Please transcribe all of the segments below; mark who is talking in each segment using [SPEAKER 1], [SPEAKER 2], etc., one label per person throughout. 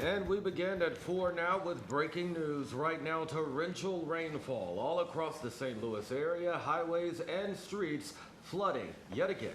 [SPEAKER 1] And we begin at 4 now with breaking news. Right now, torrential rainfall all across the St. Louis area, highways and streets flooding yet again.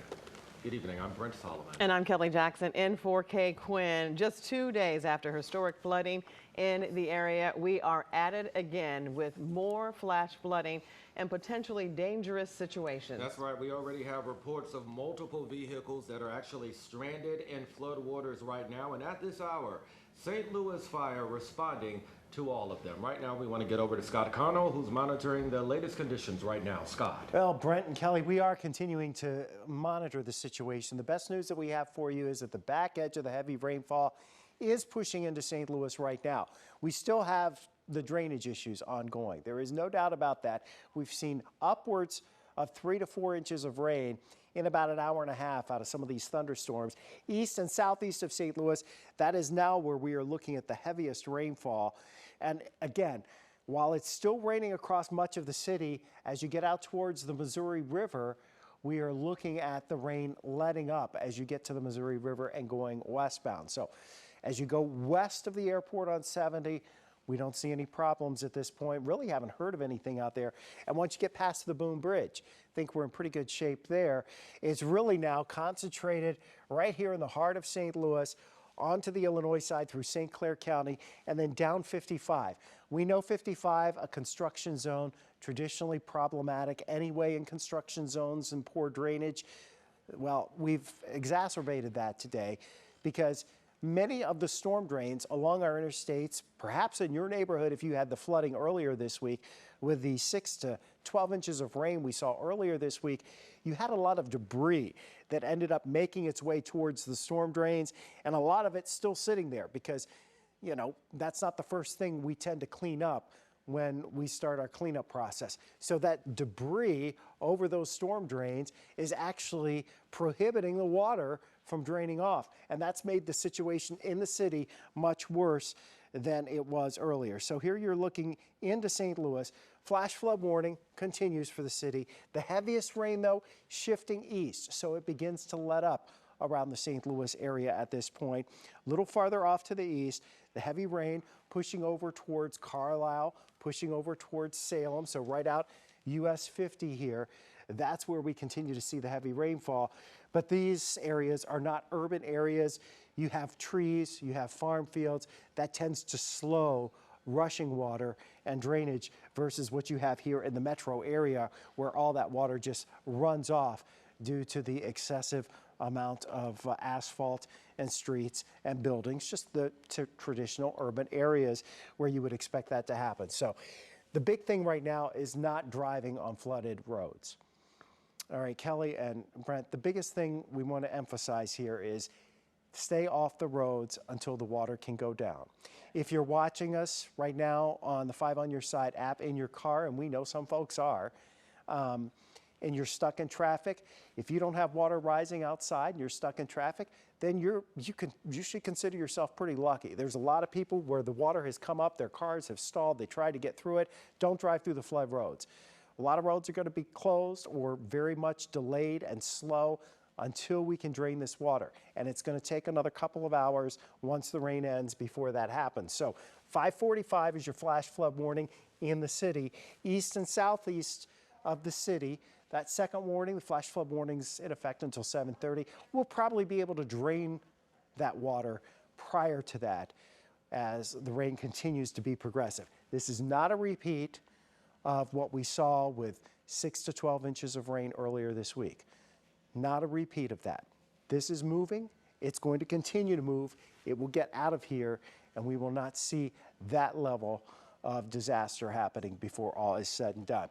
[SPEAKER 1] Good evening, I'm Brent Solomon.
[SPEAKER 2] And I'm Kelly Jackson in for Kay Quinn. Just 2 days after historic flooding in the area, we are at it again with more flash flooding and potentially dangerous situations.
[SPEAKER 1] That's right. We already have reports of multiple vehicles that are actually stranded in flood waters right now. And at this hour, St. Louis Fire responding to all of them. Right now, we want to get over to Scott Connell, who's monitoring the latest conditions right now. Scott.
[SPEAKER 3] Well, Brent and Kelly, we are continuing to monitor the situation. The best news that we have for you is that the back edge of the heavy rainfall is pushing into St. Louis right now. We still have the drainage issues ongoing. There is no doubt about that. We've seen upwards of 3 to 4 inches of rain in about an hour and a half out of some of these thunderstorms. East and southeast of St. Louis, that is now where we are looking at the heaviest rainfall. And again, while it's still raining across much of the city, as you get out towards the Missouri River, we are looking at the rain letting up as you get to the Missouri River and going westbound. So as you go west of the airport on 70, we don't see any problems at this point. Really haven't heard of anything out there. And once you get past the Boone Bridge, I think we're in pretty good shape there. It's really now concentrated right here in the heart of St. Louis, onto the Illinois side through St. Clair County, and then down 55. We know 55, a construction zone, traditionally problematic anyway in construction zones and poor drainage. Well, we've exacerbated that today because many of the storm drains along our interstates, perhaps in your neighborhood if you had the flooding earlier this week, with the 6 to 12 inches of rain we saw earlier this week, you had a lot of debris that ended up making its way towards the storm drains, and a lot of it's still sitting there because, you know, that's not the first thing we tend to clean up when we start our cleanup process. So that debris over those storm drains is actually prohibiting the water from draining off. And that's made the situation in the city much worse than it was earlier. So here you're looking into St. Louis. Flash flood warning continues for the city. The heaviest rain, though, shifting east, so it begins to let up around the St. Louis area at this point. A little farther off to the east, the heavy rain pushing over towards Carlisle, pushing over towards Salem, so right out US 50 here. That's where we continue to see the heavy rainfall. But these areas are not urban areas. You have trees, you have farm fields. That tends to slow rushing water and drainage versus what you have here in the metro area where all that water just runs off due to the excessive amount of asphalt and streets and buildings, just the traditional urban areas where you would expect that to happen. So the big thing right now is not driving on flooded roads. All right, Kelly and Brent, the biggest thing we want to emphasize here is stay off the roads until the water can go down. If you're watching us right now on the 5 on Your Side app in your car, and we know some folks are, and you're stuck in traffic, if you don't have water rising outside and you're stuck in traffic, then you should consider yourself pretty lucky. There's a lot of people where the water has come up, their cars have stalled, they tried to get through it. Don't drive through the flood roads. A lot of roads are going to be closed or very much delayed and slow until we can drain this water. And it's going to take another couple of hours once the rain ends before that happens. So 5:45 is your flash flood warning in the city. East and southeast of the city, that second warning, the flash flood warning's in effect until 7:30. We'll probably be able to drain that water prior to that as the rain continues to be progressive. This is not a repeat of what we saw with 6 to 12 inches of rain earlier this week. Not a repeat of that. This is moving. It's going to continue to move. It will get out of here, and we will not see that level of disaster happening before all is said and done.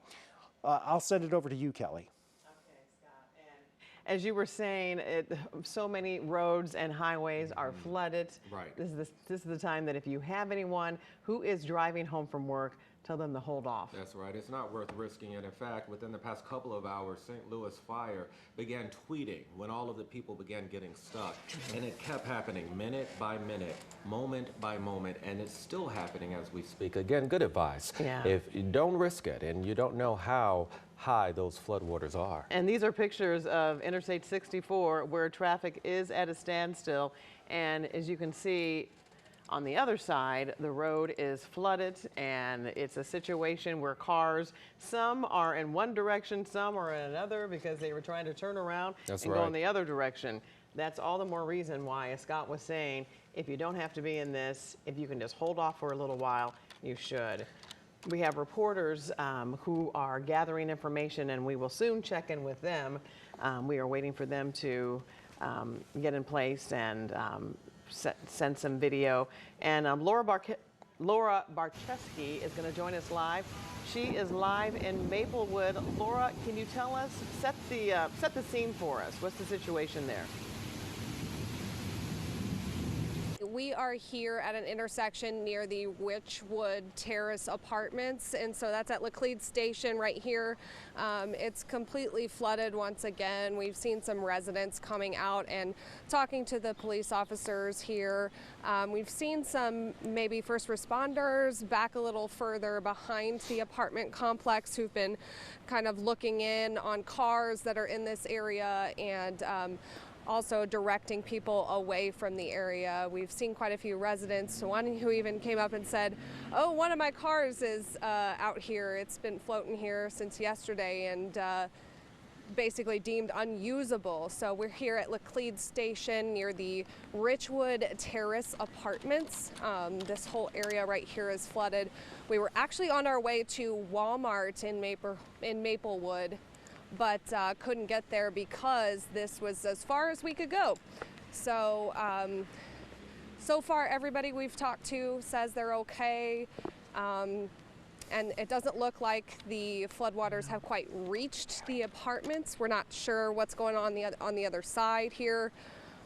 [SPEAKER 3] I'll send it over to you, Kelly.
[SPEAKER 2] Okay, Scott. And as you were saying, so many roads and highways are flooded.
[SPEAKER 1] Right.
[SPEAKER 2] This is the time that if you have anyone who is driving home from work, tell them to hold off.
[SPEAKER 1] That's right. It's not worth risking it. In fact, within the past couple of hours, St. Louis Fire began tweeting when all of the people began getting stuck. And it kept happening minute by minute, moment by moment, and it's still happening as we speak. Again, good advice.
[SPEAKER 2] Yeah.
[SPEAKER 1] If you don't risk it and you don't know how high those floodwaters are.
[SPEAKER 2] And these are pictures of Interstate 64 where traffic is at a standstill. And as you can see, On the other side, the road is flooded, and it's a situation where cars, some are in one direction, some are in another because they were trying to turn around and go in the other direction. That's all the more reason why, as Scott was saying, if you don't have to be in this, if you can just hold off for a little while, you should. We have reporters who are gathering information, and we will soon check in with them. We are waiting for them to get in place and send some video. And Laura Barczewski is going to join us live. She is live in Maplewood. Laura, can you tell us, set the scene for us? What's the situation there?
[SPEAKER 4] We are here at an intersection near the Richwood Terrace Apartments, and so that's at Laclede Station right here. It's completely flooded once again. We've seen some residents coming out and talking to the police officers here. We've seen some maybe first responders back a little further behind the apartment complex who've been kind of looking in on cars that are in this area and also directing people away from the area. We've seen quite a few residents, one who even came up and said, oh, one of my cars is out here. It's been floating here since yesterday and basically deemed unusable. So we're here at Laclede Station near the Richwood Terrace Apartments. This whole area right here is flooded. We were actually on our way to Walmart in Maplewood, but couldn't get there because this was as far as we could go. So, so far everybody we've talked to says they're okay. And it doesn't look like the floodwaters have quite reached the apartments. We're not sure what's going on the other side here.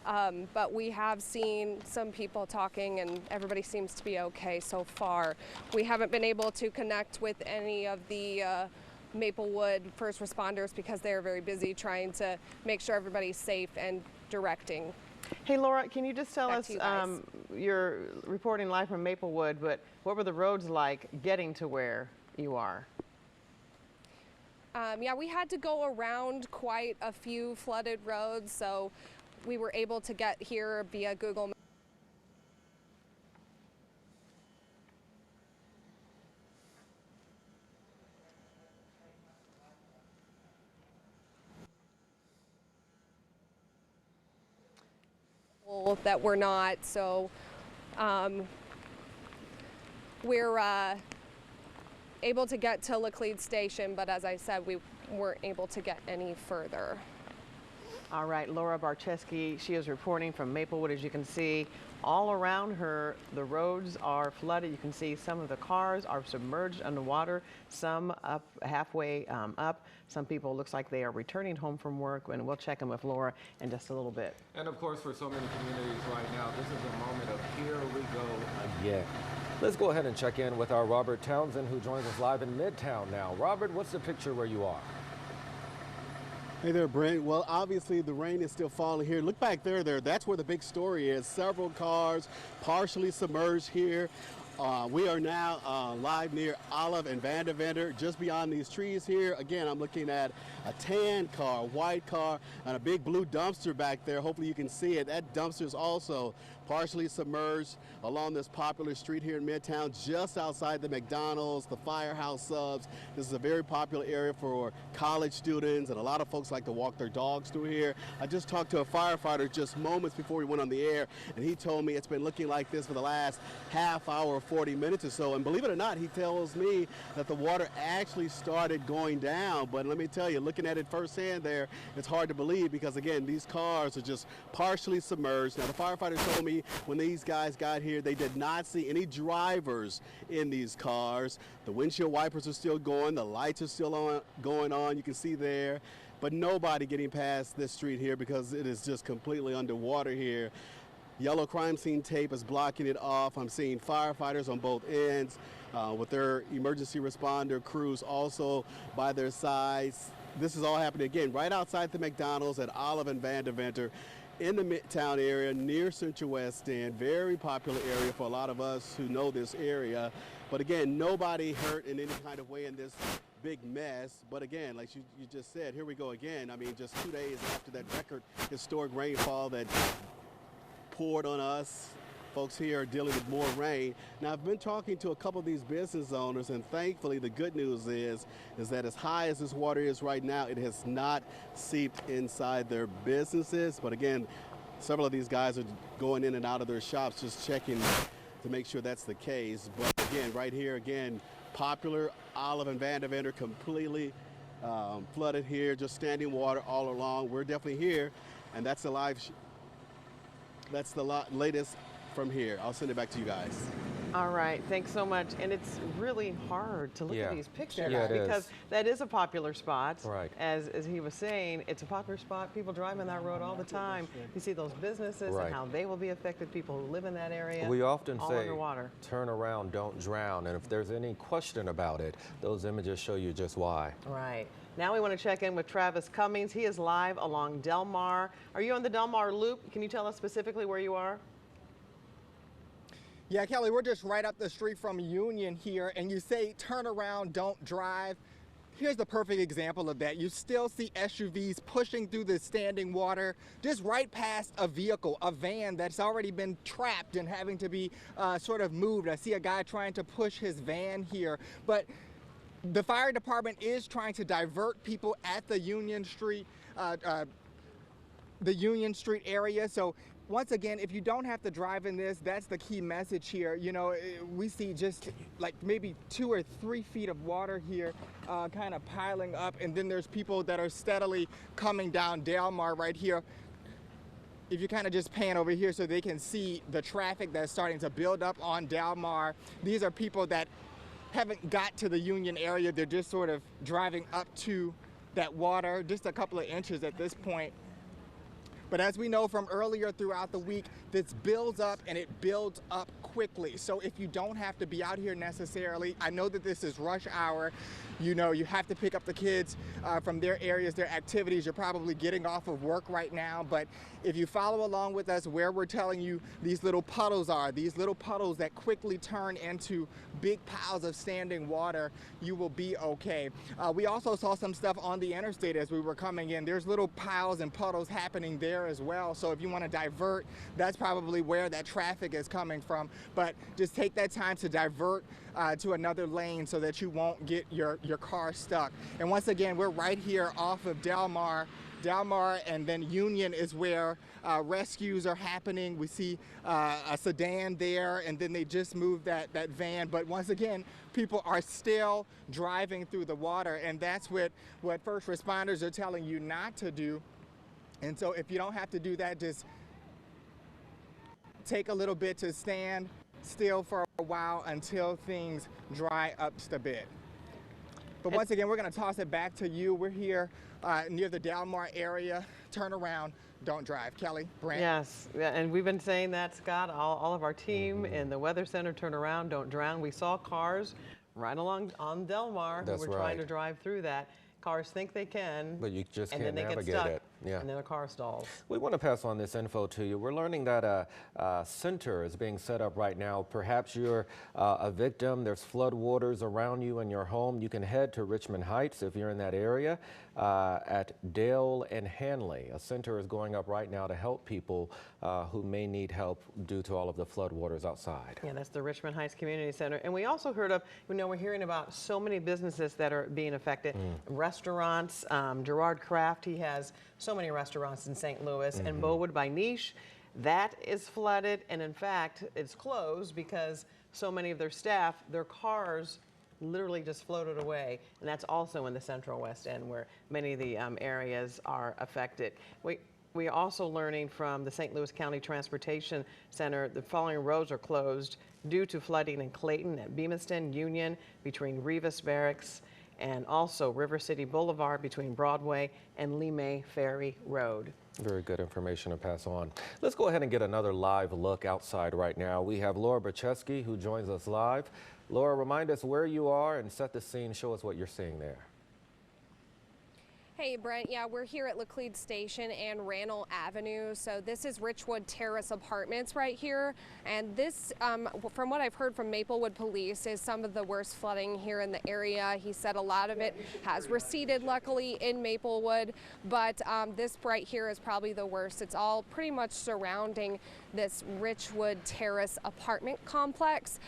[SPEAKER 4] But we have seen some people talking and everybody seems to be okay so far. We haven't been able to connect with any of the Maplewood first responders because they're very busy trying to make sure everybody's safe and directing.
[SPEAKER 2] Hey Laura, can you just tell us,
[SPEAKER 4] you
[SPEAKER 2] you're reporting live from Maplewood, but what were the roads like getting to where you are?
[SPEAKER 4] Yeah, we had to go around quite a few flooded roads, so we were able to get here via Google Maps. That we're not, so we're able to get to Laclede Station, but as I said, we weren't able to get any further.
[SPEAKER 2] All right, Laura Barczewski, she is reporting from Maplewood. As you can see, all around her, the roads are flooded. You can see some of the cars are submerged underwater, some up halfway up. Some people, looks like they are returning home from work, and we'll check in with Laura in just a little bit.
[SPEAKER 1] And of course, for so many communities right now, this is a moment of here we go again. Let's go ahead and check in with our Robert Townsend, who joins us live in Midtown now. Robert, what's the picture where you are?
[SPEAKER 5] Hey there, Brent. Well, obviously the rain is still falling here. Look back there. That's where the big story is. Several cars partially submerged here. We are now live near Olive and Vandeventer, just beyond these trees here. Again, I'm looking at a tan car, a white car, and a big blue dumpster back there. Hopefully you can see it. That dumpster is also partially submerged along this popular street here in Midtown, just outside the McDonald's, the Firehouse Subs. This is a very popular area for college students, and a lot of folks like to walk their dogs through here. I just talked to a firefighter just moments before we went on the air, and he told me it's been looking like this for the last half hour, 40 minutes or so. And believe it or not, he tells me that the water actually started going down. But let me tell you, looking at it firsthand there, it's hard to believe because, again, these cars are just partially submerged. Now, the firefighters told me when these guys got here, they did not see any drivers in these cars. The windshield wipers are still going. The lights are still going on. You can see there. But nobody getting past this street here because it is just completely underwater here. Yellow crime scene tape is blocking it off. I'm seeing firefighters on both ends with their emergency responder crews also by their sides. This is all happening again right outside the McDonald's at Olive and Vandeventer in the Midtown area near Central West End. Very popular area for a lot of us who know this area. But again, nobody hurt in any kind of way in this big mess. But again, like you just said, here we go again. I mean, just 2 days after that record historic rainfall that poured on us folks here are dealing with more rain. Now, I've been talking to a couple of these business owners, and thankfully the good news is that as high as this water is right now, it has not seeped inside their businesses. But again, several of these guys are going in and out of their shops just checking to make sure that's the case. But again, right here, again, Popular, Olive, and Vandeventer completely flooded here, just standing water all along. We're definitely here, and that's the latest from here. I'll send it back to you guys.
[SPEAKER 2] All right, thanks so much. And it's really hard to look
[SPEAKER 1] Yeah.
[SPEAKER 2] at these pictures
[SPEAKER 1] Yeah, it
[SPEAKER 2] because
[SPEAKER 1] is.
[SPEAKER 2] that is a popular spot.
[SPEAKER 1] Right.
[SPEAKER 2] As he was saying, it's a popular spot. People drive on that road all the time. You see those businesses
[SPEAKER 1] Right.
[SPEAKER 2] and how they will be affected, people who live in that area.
[SPEAKER 1] We often
[SPEAKER 2] all
[SPEAKER 1] say,
[SPEAKER 2] underwater.
[SPEAKER 1] turn around, don't drown. And if there's any question about it, those images show you just why.
[SPEAKER 2] Right. Now we want to check in with Travis Cummings. He is live along Del Mar. Are you on the Del Mar Loop? Can you tell us specifically where you are?
[SPEAKER 6] Yeah, Kelly, we're just right up the street from Union here, and you say turn around, don't drive. Here's the perfect example of that. You still see SUVs pushing through the standing water, just right past a vehicle, a van that's already been trapped and having to be sort of moved. I see a guy trying to push his van here, but the fire department is trying to divert people at the Union Street area. So once again, if you don't have to drive in this, that's the key message here. You know, we see just like maybe 2 or 3 feet of water here kind of piling up, and then there's people that are steadily coming down Del Mar right here. If you kind of just pan over here so they can see the traffic that's starting to build up on Del Mar. These are people that haven't got to the Union area. They're just sort of driving up to that water, just a couple of inches at this point. But as we know from earlier throughout the week, this builds up and it builds up quickly. So if you don't have to be out here necessarily, I know that this is rush hour. You know, you have to pick up the kids from their areas, their activities. You're probably getting off of work right now. But if you follow along with us where we're telling you these little puddles are, these little puddles that quickly turn into big piles of standing water, you will be okay. We also saw some stuff on the interstate as we were coming in. There's little piles and puddles happening there as well. So if you want to divert, that's probably where that traffic is coming from. But just take that time to divert to another lane so that you won't get your car stuck. And once again, we're right here off of Del Mar, and then Union is where rescues are happening. We see a sedan there, and then they just moved that van. But once again, people are still driving through the water, and that's what first responders are telling you not to do. And so if you don't have to do that, just take a little bit to stand still for a while until things dry up just a bit. But once again, we're going to toss it back to you. We're here near the Del Mar area. Turn around, don't drive. Kelly, Brent.
[SPEAKER 2] Yes, yeah, and we've been saying that, Scott. All of our team in the Weather Center, turn around, don't drown. We saw cars right along on Del Mar who
[SPEAKER 1] That's
[SPEAKER 2] were trying to
[SPEAKER 1] right.
[SPEAKER 2] drive through that. Cars think they can,
[SPEAKER 1] But you just
[SPEAKER 2] and
[SPEAKER 1] can't
[SPEAKER 2] then they get
[SPEAKER 1] navigate
[SPEAKER 2] stuck,
[SPEAKER 1] it. Yeah.
[SPEAKER 2] and then a car stalls.
[SPEAKER 1] We want to pass on this info to you. We're learning that a center is being set up right now. Perhaps you're a victim. There's flood waters around you in your home. You can head to Richmond Heights if you're in that area at Dale and Hanley. A center is going up right now to help people who may need help due to all of the flood waters outside.
[SPEAKER 2] Yeah, that's the Richmond Heights Community Center. And we also heard of, we're hearing about so many businesses that are being affected. Restaurants, Gerard Craft, he has so many restaurants in St. Louis, and Beauwood by Niche, that is flooded. And in fact, it's closed because so many of their staff, their cars literally just floated away. And that's also in the Central West End where many of the areas are affected. We are also learning from the St. Louis County Transportation Center the following roads are closed due to flooding in Clayton at Bemiston, Union, between Rivas Barracks, and also River City Boulevard between Broadway and Lemay Ferry Road.
[SPEAKER 1] Very good information to pass on. Let's go ahead and get another live look outside right now. We have Laura Bercheski who joins us live. Laura, remind us where you are and set the scene. Show us what you're seeing there.
[SPEAKER 4] Hey Brent, yeah, we're here at Laclede Station and Randall Avenue. So this is Richwood Terrace Apartments right here. And this, from what I've heard from Maplewood Police, is some of the worst flooding here in the area. He said a lot of it has receded, luckily, in Maplewood, but this right here is probably the worst. It's all pretty much surrounding this Richwood Terrace apartment complex.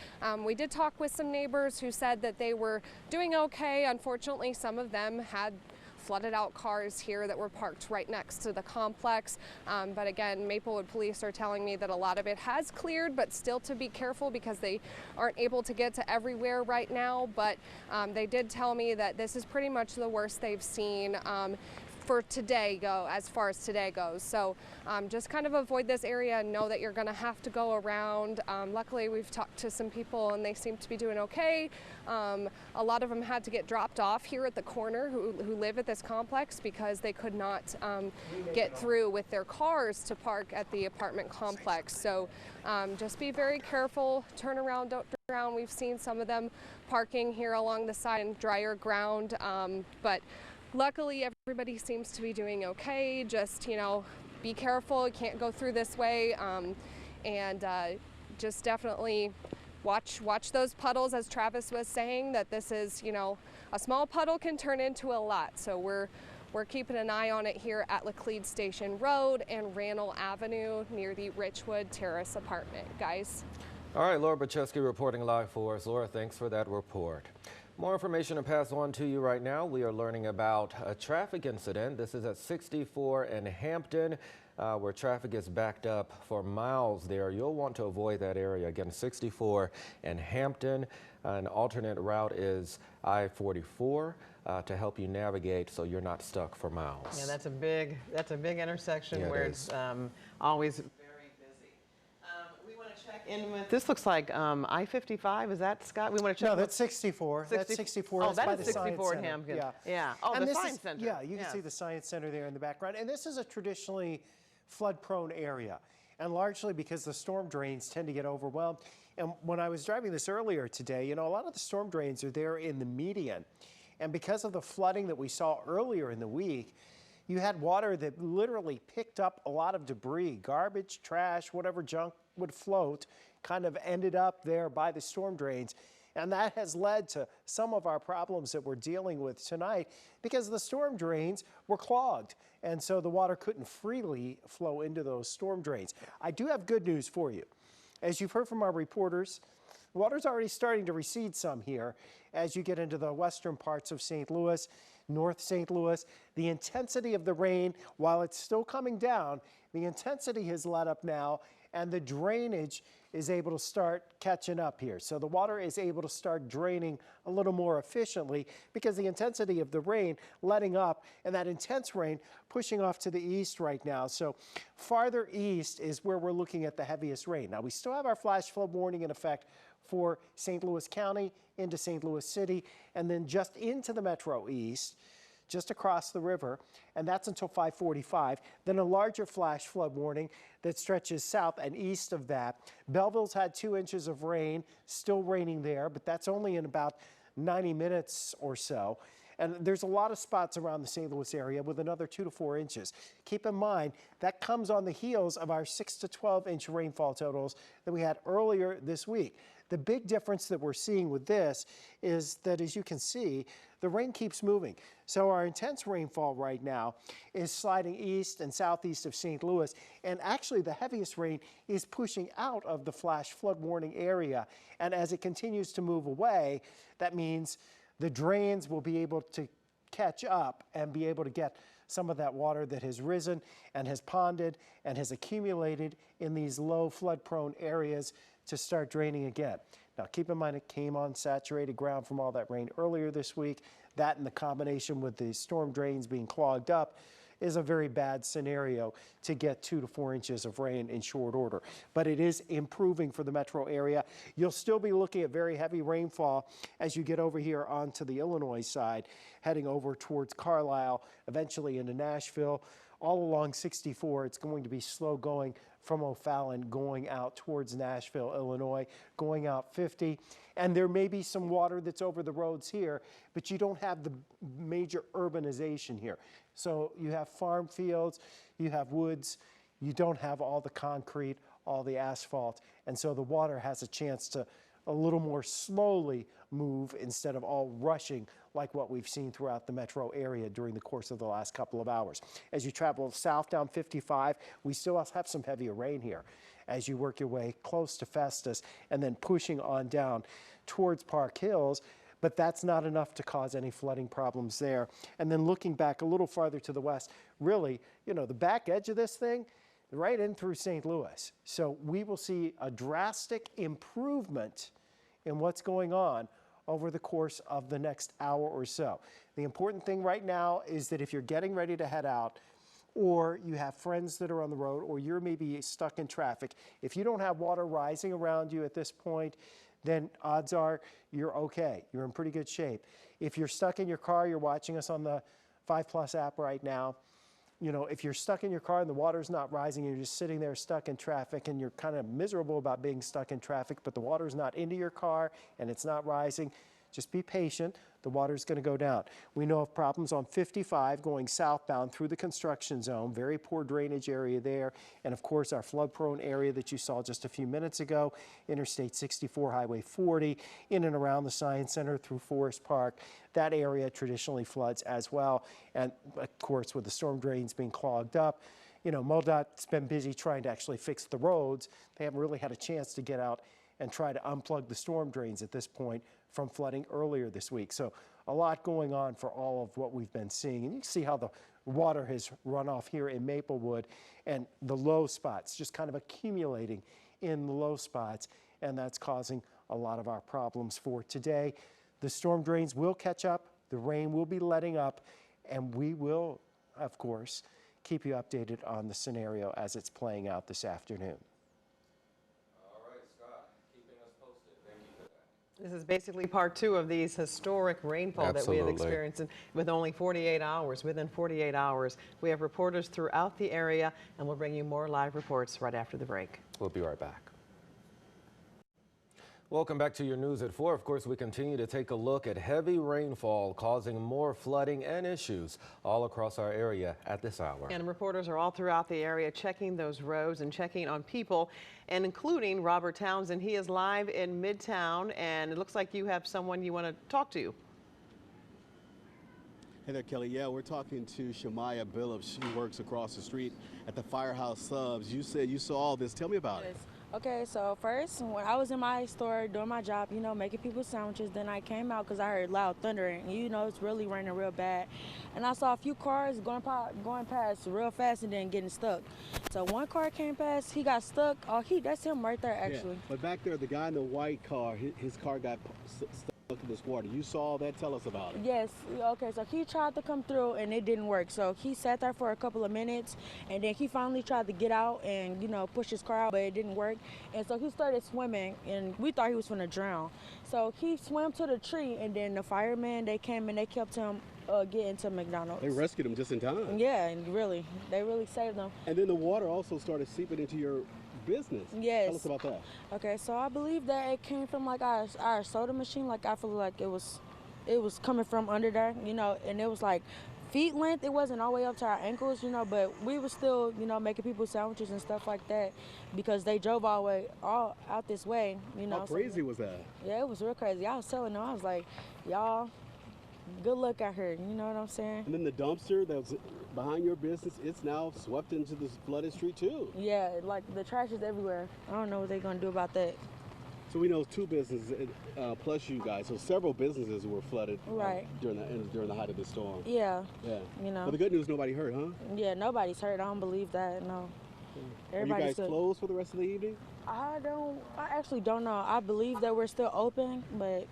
[SPEAKER 4] We did talk with some neighbors who said that they were doing okay. Unfortunately, some of them had flooded out cars here that were parked right next to the complex. But again, Maplewood Police are telling me that a lot of it has cleared, but still to be careful because they aren't able to get to everywhere right now. But they did tell me that this is pretty much the worst they've seen for today, as far as today goes. So just kind of avoid this area and know that you're going to have to go around. Luckily, we've talked to some people and they seem to be doing okay. A lot of them had to get dropped off here at the corner who live at this complex because they could not get through with their cars to park at the apartment complex. So just be very careful, turn around, don't turn around. We've seen some of them parking here along the side in drier ground, but luckily, everybody seems to be doing okay. Just, be careful. You can't go through this way. And just definitely watch those puddles, as Travis was saying, that this is, a small puddle can turn into a lot. So we're keeping an eye on it here at Laclede Station Road and Randall Avenue near the Richwood Terrace apartment, guys.
[SPEAKER 1] All right, Laura Bachewski reporting live for us. Laura, thanks for that report. More information to pass on to you right now. We are learning about a traffic incident. This is at 64 in Hampton, where traffic is backed up for miles there. You'll want to avoid that area. Again, 64 in Hampton. An alternate route is I-44 to help you navigate so you're not stuck for miles.
[SPEAKER 2] Yeah, that's a big intersection
[SPEAKER 1] Yeah,
[SPEAKER 2] where
[SPEAKER 1] it
[SPEAKER 2] it's always very busy. We want to check in with, this looks like I-55, is that, Scott? We want to check.
[SPEAKER 3] No, that's 64. That's 64.
[SPEAKER 2] Oh,
[SPEAKER 3] That's
[SPEAKER 2] that
[SPEAKER 3] by
[SPEAKER 2] is
[SPEAKER 3] the
[SPEAKER 2] 64
[SPEAKER 3] Science
[SPEAKER 2] in
[SPEAKER 3] Center.
[SPEAKER 2] Hampton.
[SPEAKER 3] Yeah.
[SPEAKER 2] Yeah. Oh,
[SPEAKER 3] And
[SPEAKER 2] the
[SPEAKER 3] this
[SPEAKER 2] Science
[SPEAKER 3] is,
[SPEAKER 2] Center.
[SPEAKER 3] Yeah, you can
[SPEAKER 2] Yes.
[SPEAKER 3] see the Science Center there in the background. And this is a traditionally flood-prone area, and largely because the storm drains tend to get overwhelmed. And when I was driving this earlier today, a lot of the storm drains are there in the median. And because of the flooding that we saw earlier in the week, you had water that literally picked up a lot of debris, garbage, trash, whatever junk would float, kind of ended up there by the storm drains. And that has led to some of our problems that we're dealing with tonight because the storm drains were clogged. And so the water couldn't freely flow into those storm drains. I do have good news for you. As you've heard from our reporters, water's already starting to recede some here as you get into the western parts of St. Louis, North St. Louis. The intensity of the rain, while it's still coming down, the intensity has let up now, and the drainage is able to start catching up here. So the water is able to start draining a little more efficiently because the intensity of the rain letting up and that intense rain pushing off to the east right now. So farther east is where we're looking at the heaviest rain. Now we still have our flash flood warning in effect for St. Louis County into St. Louis City and then just into the Metro East, just across the river, and that's until 5:45. Then a larger flash flood warning that stretches south and east of that. Belleville's had 2 inches of rain, still raining there, but that's only in about 90 minutes or so. And there's a lot of spots around the St. Louis area with another 2 to 4 inches. Keep in mind, that comes on the heels of our 6 to 12 inch rainfall totals that we had earlier this week. The big difference that we're seeing with this is that, as you can see, the rain keeps moving. So our intense rainfall right now is sliding east and southeast of St. Louis. And actually the heaviest rain is pushing out of the flash flood warning area. And as it continues to move away, that means the drains will be able to catch up and be able to get some of that water that has risen and has ponded and has accumulated in these low flood prone areas to start draining again. Now keep in mind it came on saturated ground from all that rain earlier this week. That in the combination with the storm drains being clogged up is a very bad scenario to get 2 to 4 inches of rain in short order. But it is improving for the metro area. You'll still be looking at very heavy rainfall as you get over here onto the Illinois side, heading over towards Carlisle, eventually into Nashville. All along 64, it's going to be slow going from O'Fallon going out towards Nashville, Illinois, going out 50. And there may be some water that's over the roads here, but you don't have the major urbanization here. So you have farm fields, you have woods, you don't have all the concrete, all the asphalt. And so the water has a chance to a little more slowly move instead of all rushing like what we've seen throughout the metro area during the course of the last couple of hours. As you travel south down 55, we still have some heavier rain here as you work your way close to Festus and then pushing on down towards Park Hills. But that's not enough to cause any flooding problems there. And then looking back a little farther to the west, really, you know, the back edge of this thing, right in through St. Louis. So we will see a drastic improvement in what's going on over the course of the next hour or so. The important thing right now is that if you're getting ready to head out, or you have friends that are on the road, or you're maybe stuck in traffic, if you don't have water rising around you at this point, then odds are you're okay. You're in pretty good shape. If you're stuck in your car, you're watching us on the 5+ app right now. You know, if you're stuck in your car and the water's not rising, you're just sitting there stuck in traffic and you're kind of miserable about being stuck in traffic, but the water's not into your car and it's not rising, just be patient. The water's going to go down. We know of problems on 55 going southbound through the construction zone, very poor drainage area there. And of course, our flood prone area that you saw just a few minutes ago, Interstate 64, Highway 40, in and around the Science Center through Forest Park. That area traditionally floods as well. And of course, with the storm drains being clogged up, you know, MoDOT's been busy trying to actually fix the roads. They haven't really had a chance to get out and try to unplug the storm drains at this point from flooding earlier this week. So a lot going on for all of what we've been seeing. And you can see how the water has run off here in Maplewood and the low spots just kind of accumulating in the low spots. And that's causing a lot of our problems for today. The storm drains will catch up. The rain will be letting up. And we will, of course, keep you updated on the scenario as it's playing out this afternoon.
[SPEAKER 2] This is basically part 2 of these historic rainfall that we have
[SPEAKER 7] Absolutely.
[SPEAKER 2] experienced with only 48 hours. Within 48 hours, we have reporters throughout the area, and we'll bring you more live reports right after the break.
[SPEAKER 7] We'll be right back.
[SPEAKER 1] Welcome back to your news at 4. Of course, we continue to take a look at heavy rainfall causing more flooding and issues all across our area at this hour.
[SPEAKER 2] And reporters are all throughout the area checking those roads and checking on people, and including Robert Townsend. He is live in Midtown, and it looks like you have someone you want to talk to.
[SPEAKER 5] Hey there, Kelly. Yeah, we're talking to Shamaya Billups. She works across the street at the Firehouse Subs. You said you saw all this. Tell me about it.
[SPEAKER 8] Okay, so first, when I was in my store doing my job, you know, making people sandwiches, then I came out because I heard loud thunder, and you know, it's really raining real bad. And I saw a few cars going past real fast and then getting stuck. So one car came past, he got stuck. Oh, that's him right there, actually.
[SPEAKER 5] Yeah, but back there, the guy in the white car, his car got stuck in this water. You saw all that? Tell us about it.
[SPEAKER 8] Yes, okay, so he tried to come through and it didn't work. So he sat there for a couple of minutes and then he finally tried to get out and, you know, push his car out, but it didn't work. And so he started swimming and we thought he was gonna drown. So he swam to the tree and then the firemen, they came and they kept him getting to McDonald's.
[SPEAKER 5] They rescued him just in time.
[SPEAKER 8] Yeah, and they really saved him.
[SPEAKER 5] And then the water also started seeping into your business.
[SPEAKER 8] Yes.
[SPEAKER 5] Tell us about that.
[SPEAKER 8] Okay, so I believe that it came from like our soda machine. Like I feel like it was coming from under there, you know, and it was like feet length. It wasn't all the way up to our ankles, you know, but we were still, you know, making people sandwiches and stuff like that because they drove all out this way, you know.
[SPEAKER 5] How crazy was that?
[SPEAKER 8] Yeah, it was real crazy. I was telling them, I was like, y'all, good luck out here, you know what I'm saying?
[SPEAKER 5] And then the dumpster that was behind your business, it's now swept into this flooded street too.
[SPEAKER 8] Yeah, like the trash is everywhere. I don't know what they're gonna do about that.
[SPEAKER 5] So we know 2 businesses, plus you guys, so several businesses were flooded
[SPEAKER 8] Right.
[SPEAKER 5] during the height of the storm.
[SPEAKER 8] Yeah,
[SPEAKER 5] Yeah.
[SPEAKER 8] you know.
[SPEAKER 5] But the good news, nobody hurt, huh?
[SPEAKER 8] Yeah, nobody's hurt. I don't believe that, no.
[SPEAKER 5] Are you
[SPEAKER 8] Everybody's
[SPEAKER 5] guys
[SPEAKER 8] good.
[SPEAKER 5] closed for the rest of the evening?
[SPEAKER 8] I actually don't know. I believe that we're still open, but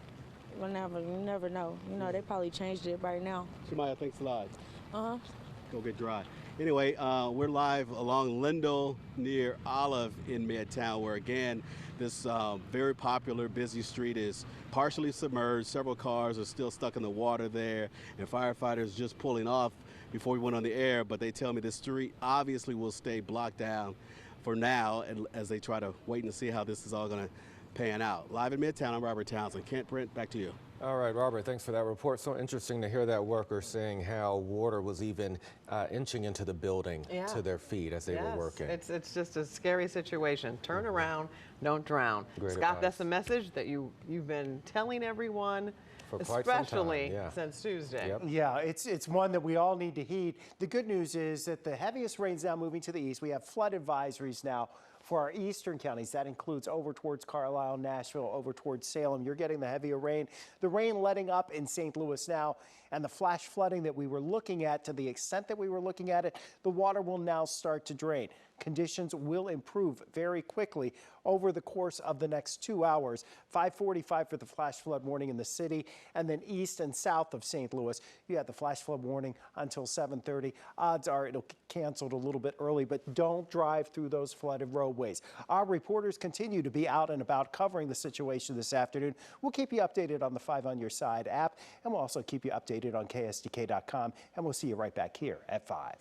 [SPEAKER 8] you never know. You know, they probably changed it right now.
[SPEAKER 5] Shamaya, thanks a lot.
[SPEAKER 8] Uh-huh.
[SPEAKER 5] Go get dry. Anyway, we're live along Lindell near Olive in Midtown, where again, this very popular busy street is partially submerged. Several cars are still stuck in the water there, and firefighters just pulling off before we went on the air, but they tell me the street obviously will stay blocked down for now, and as they try to wait and see how this is all going to pan out. Live in Midtown, I'm Robert Townsend. Kent, Brent, back to you.
[SPEAKER 1] All right, Robert, thanks for that report. So interesting to hear that worker saying how water was even inching into the building to their feet as they were working.
[SPEAKER 2] It's just a scary situation. Turn around, don't drown.
[SPEAKER 1] Great
[SPEAKER 2] Scott,
[SPEAKER 1] advice.
[SPEAKER 2] that's a message that you've been telling everyone,
[SPEAKER 1] For quite some time,
[SPEAKER 2] especially
[SPEAKER 1] yeah.
[SPEAKER 2] since Tuesday.
[SPEAKER 1] Yep.
[SPEAKER 3] Yeah, it's one that we all need to heed. The good news is that the heaviest rain's now moving to the east. We have flood advisories now for our eastern counties. That includes over towards Carlisle, Nashville, over towards Salem. You're getting the heavier rain. The rain letting up in St. Louis now, and the flash flooding that we were looking at, to the extent that we were looking at it, the water will now start to drain. Conditions will improve very quickly over the course of the next 2 hours. 5:45 for the flash flood warning in the city, and then east and south of St. Louis, you have the flash flood warning until 7:30. Odds are it'll canceled a little bit early, but don't drive through those flooded roadways. Our reporters continue to be out and about covering the situation this afternoon. We'll keep you updated on the 5 on Your Side app, and we'll also keep you updated on KSDK.com, and we'll see you right back here at 5.